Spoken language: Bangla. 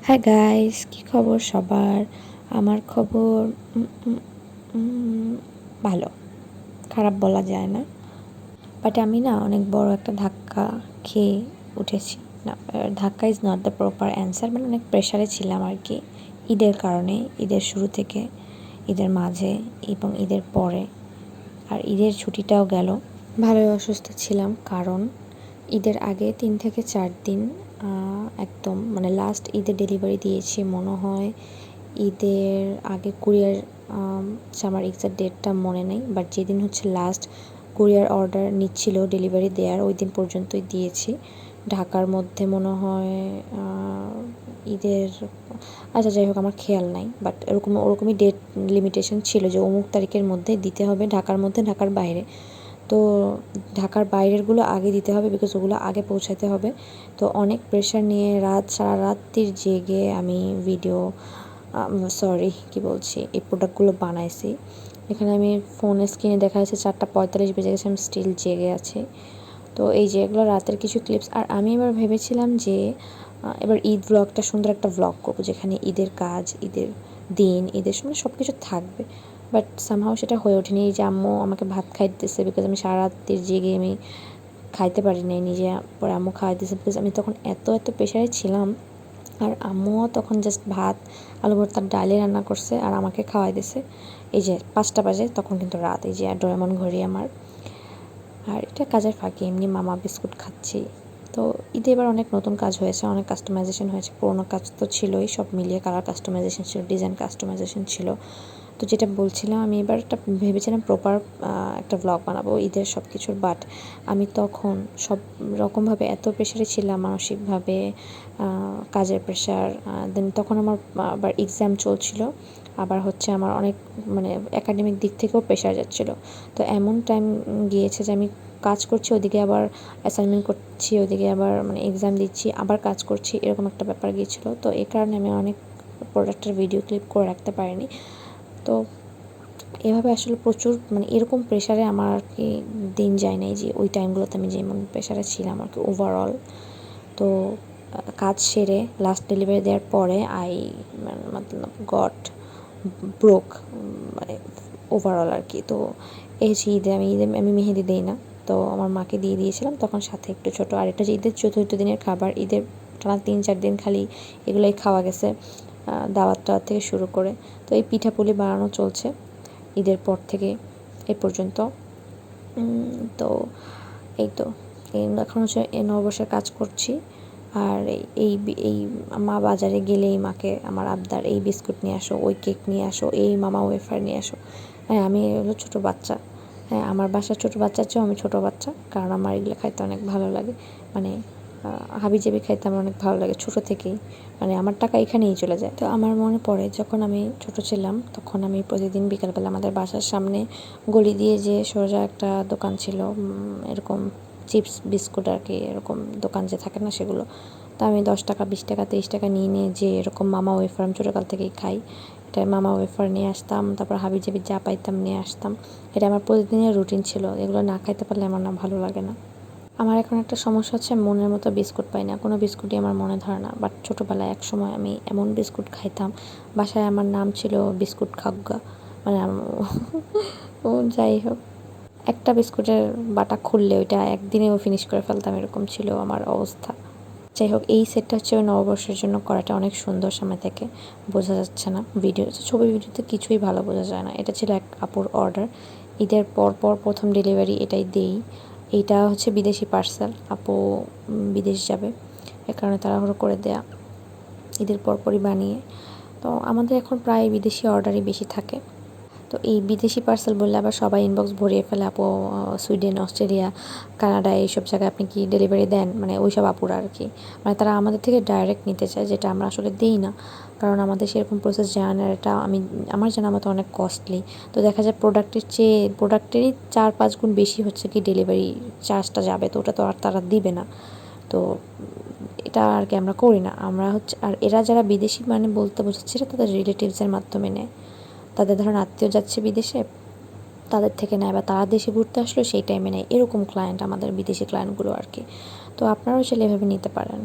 হাই গাইস, কি খবর সবার? আমার খবর ভালো, খারাপ বলা যায় না। বাট আমি না অনেক বড় একটা ধাক্কা খেয়ে উঠেছি। না, ধাক্কা is not the proper answer, মানে অনেক প্রেশারে ছিলাম আর কি, ঈদের কারণে। ঈদের শুরু থেকে, ঈদের মাঝে এবং ঈদের পরে, আর ঈদের ছুটিটাও গেল। ভালোই অসুস্থ ছিলাম, কারণ ঈদের আগে 3 থেকে 4 দিন একদম মানে লাস্ট ঈদে ডেলিভারি দিয়েছি মনে হয় ঈদের আগে কুরিয়ার। আমার এক্সাক্ট ডেটটা মনে নেই, বাট যেদিন হচ্ছে লাস্ট কুরিয়ার অর্ডার নিচ্ছিল ডেলিভারি দেওয়ার, ওই দিন পর্যন্তই দিয়েছি। ঢাকার মধ্যে মনে হয় ঈদের, আচ্ছা যাই হোক আমার খেয়াল নাই, বাট ওরকমই ডেট লিমিটেশন ছিল যে অমুক তারিখের মধ্যে দিতে হবে, ঢাকার মধ্যে ঢাকার বাইরে। তো ঢাকার বাইরেরগুলো আগে দিতে হবে, বিকজ ওগুলো আগে পৌঁছাতে হবে। তো অনেক প্রেশার নিয়ে সারা রাত্রির জেগে আমি এই প্রোডাক্টগুলো বানাইছি। এখানে আমি ফোনের স্ক্রিনে দেখা যাচ্ছে 4:45 বেজে গেছে, আমি স্টিল জেগে আছি। তো এই যে এগুলো রাতের কিছু ক্লিপস। আর আমি এবার ভেবেছিলাম যে এবার ঈদ ব্লগটা, সুন্দর একটা ব্লগ করবো, যেখানে ঈদের কাজ, ঈদের দিন, ঈদের সময় সব কিছু থাকবে। বাট সামহাও সেটা হয়ে ওঠেনি। এই যে আম্মু আমাকে ভাত খাইতেছে, বিকজ আমি সারা রাত্রির জেগে আমি খাইতে পারি নাই নিজে, পরে আম্মু খাওয়াইতেছে, বিকজ আমি তখন এত প্রেশারে ছিলাম। আর আম্মুও তখন জাস্ট ভাত, আলু ভর্তার ডালে রান্না করছে আর আমাকে খাওয়াই দিছে। এই যে 5টা বাজে, তখন কিন্তু রাত। এই যে ডোরেমন ঘড়ি আমার। আর এটা কাজের ফাঁকে এমনি মামা বিস্কুট খাচ্ছি। তো ঈদে এবার অনেক নতুন কাজ হয়েছে, অনেক কাস্টমাইজেশন হয়েছে। পুরোনো কাজ তো ছিলই, সব মিলিয়ে কালার কাস্টমাইজেশন ছিল, ডিজাইন কাস্টমাইজেশন ছিল। তো যেটা বলছিলাম, আমি এবার একটা ভেবেছিলাম প্রপার একটা ব্লগ বানাবো ঈদের সব কিছুর। বাট আমি তখন সব রকমভাবে এত প্রেশারে ছিলাম, মানসিকভাবে কাজের প্রেশার, দেন তখন আমার আবার এক্সাম চলছিল, আবার হচ্ছে আমার অনেক মানে একাডেমিক দিক থেকেও প্রেশার যাচ্ছিলো। তো এমন টাইম গিয়েছে যে আমি কাজ করছি, ওদিকে আবার অ্যাসাইনমেন্ট করছি, ওদিকে আবার মানে এক্সাম দিচ্ছি, আবার কাজ করছি, এরকম একটা ব্যাপার গিয়েছিলো। তো এই কারণে আমি অনেক প্রোডাক্টের ভিডিও ক্লিপ করে রাখতে পারিনি। তো এভাবে আসলে প্রচুর মানে এরকম প্রেশারে আমার আর কি দিন যায় নাই, যে ওই টাইমগুলোতে আমি যেমন প্রেশারে ছিলাম আর কি ওভারঅল। তো কাজ সেরে লাস্ট ডেলিভারি দেওয়ার পরে মতলব গট ব্রোক, মানে ওভারঅল আর কি। তো এই যে আমি মেহেদি দিই না, তো আমার মাকে দিয়ে দিয়েছিলাম তখন, সাথে একটু ছোটো। আর এটা যে ঈদের 4th দিনের খাবার, ঈদের টানা 3-4 দিন খালি এগুলোই খাওয়া গেছে, দাওয়াত টাওয়াত থেকে শুরু করে। তো এই পিঠাপুলি বানানো চলছে ঈদের পর থেকে এ পর্যন্ত। তো এই তো এখন হচ্ছে এই নববর্ষের কাজ করছি। আর এই এই মা বাজারে গেলেই মাকে আমার আবদার, এই বিস্কুট নিয়ে আসো, ওই কেক নিয়ে আসো, এই মামা ওয়েফার নিয়ে আসো। হ্যাঁ, আমি হলো ছোটো বাচ্চা। হ্যাঁ, আমার বাসার ছোটো বাচ্চার চেয়েও আমি ছোটো বাচ্চা, কারণ আমার এগুলো খাইতে অনেক ভালো লাগে। মানে হাবিজাবি খাইতে আমার অনেক ভালো লাগে ছোটো থেকেই, মানে আমার টাকা এখানেই চলে যায়। তো আমার মনে পড়ে যখন আমি ছোটো ছিলাম, তখন আমি প্রতিদিন বিকালবেলা আমাদের বাসার সামনে গলি দিয়ে যে সোজা একটা দোকান ছিল, এরকম চিপস বিস্কুট আর কি, এরকম দোকান যে থাকে না সেগুলো। তো আমি 10 টাকা, 20 টাকা, 30 টাকা নিয়ে যে এরকম মামা ওয়েফার আমি ছোটোকাল থেকেই খাই, এটা মামা ওয়েফার নিয়ে আসতাম, তারপর হাবিজাবি যা পাইতাম নিয়ে আসতাম। এটা আমার প্রতিদিনের রুটিন ছিল, এগুলো না খাইতে পারলে আমার না ভালো লাগে না। আমার এখন একটা সমস্যা হচ্ছে, মনের মতো বিস্কুট পাই না, কোনো বিস্কুটই আমার মনে ধরে না। বাট ছোটোবেলায় এক সময় আমি এমন বিস্কুট খাইতাম, বাসায় আমার নাম ছিল বিস্কুট খাগ্গা, মানে ও যাই হোক, একটা বিস্কুটের বাটা খুললে ওইটা একদিনেও ফিনিশ করে ফেলতাম, এরকম ছিল আমার অবস্থা। যাই হোক, এই সেটটা হচ্ছে ওই নববর্ষের জন্য করাটা, অনেক সুন্দর, সামনে থেকে বোঝা যাচ্ছে না, ভিডিওতে কিছুই ভালো বোঝা যায় না। এটা ছিল এক আপুর অর্ডার, ঈদের পর প্রথম ডেলিভারি এটাই দেই। এইটা হচ্ছে বিদেশি পার্সেল, আপু বিদেশ যাবে, এ কারণে তাড়াহুড়ো করে দেয়া, ঈদের পরপরই বানিয়ে। তো আমাদের এখন প্রায় বিদেশি অর্ডারই বেশি থাকে। তো এই বিদেশি পার্সেল বললে আবার সবাই ইনবক্স ভরিয়ে ফেলে, আপু সুইডেন, অস্ট্রেলিয়া, কানাডা এইসব জায়গায় আপনি কি ডেলিভারি দেন, মানে ওই সব আপুরা আর কি, মানে তারা আমাদের থেকে ডাইরেক্ট নিতে চায়, যেটা আমরা আসলে দিই না, কারণ আমাদের সেরকম প্রসেস জানার, এটা আমার জানা মতো অনেক কস্টলি। তো দেখা যায় প্রোডাক্টেরই 4-5 গুণ বেশি হচ্ছে কি ডেলিভারি চার্জটা যাবে, তো ওটা তো আর তারা দিবে না। তো এটা আর কি আমরা করি না, আমরা হচ্ছে। আর এরা যারা বিদেশি মানে বলতে বোঝাচ্ছে, এটা তাদের রিলেটিভসের মাধ্যমে নেয়, তাদের ধরুন আত্মীয় যাচ্ছে বিদেশে, তাদের থেকে নেয়, বা তারা দেশে ঘুরতে আসলো সেই টাইমে নেয়, এরকম ক্লায়েন্ট আমাদের বিদেশি ক্লায়েন্টগুলো আর কি। তো আপনারাও চাইলে এভাবে নিতে পারেন।